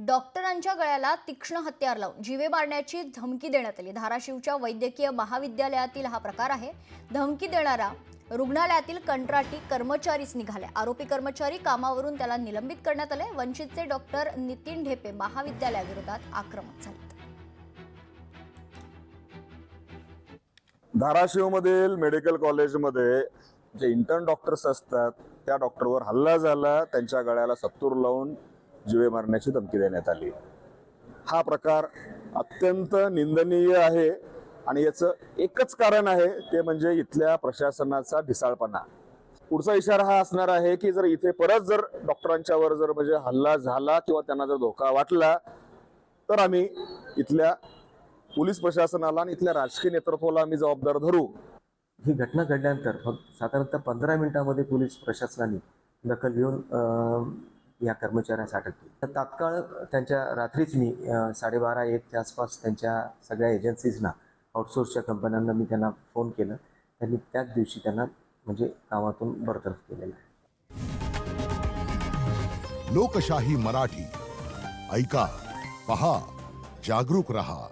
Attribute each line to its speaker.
Speaker 1: डॉक्टरांच्या गळ्याला तीक्ष्ण हत्यार लावून जीवे मारण्याची धमकी देण्यात आली। धाराशिवच्या वैद्यकीय महाविद्यालयातील हा प्रकार आहे। धमकी देणारा रुग्णालयातील कंत्राटी कर्मचारीच निघाले। आरोपी कर्मचारी कामावरून त्याला निलंबित करण्यात आले। वंचितचे डॉक्टर नितीन ढेपे महाविद्यालयाविरोधात आक्रमक झाले।
Speaker 2: धाराशिवमधील मेडिकल कॉलेजमध्ये जे इंटर्न डॉक्टर्स असतात त्या डॉक्टरवर हल्ला झाला। त्यांच्या गळ्याला सत्तूर लावून जीवे मारण्याची धमकी देण्यात आली। हा प्रकार अत्यंत निंदनीय आहे आणि याचं एकच कारण आहे ते म्हणजे इथल्या प्रशासनाचा ढिसाळपणा। पुढचा इशारा हा असणार आहे की जर इथे परत जर डॉक्टरांच्यावर जर म्हणजे हल्ला झाला किंवा त्यांना जर धोका वाटला तर आम्ही इथल्या पोलीस प्रशासनाला आणि इथल्या राजकीय नेतृत्वाला आम्ही जबाबदार धरू।
Speaker 3: ही घटना घडल्यानंतर फक्त साधारणतः 15 मिनिटांमध्ये पोलीस प्रशासनाने दखल घेऊन या कर्मचाऱ्यास अटक केली। तर तात्काळ त्यांच्या रात्रीच मी 12:30-1च्या आसपास त्यांच्या सगळ्या एजन्सीजना आउटसोर्सच्या कंपन्यांना मी त्यांना फोन केला। त्यांनी त्याच दिवशी त्यांना म्हणजे कामातून बरतरफ केलेलं आहे।
Speaker 4: लोकशाही मराठी ऐका, पहा, जागरूक रहा।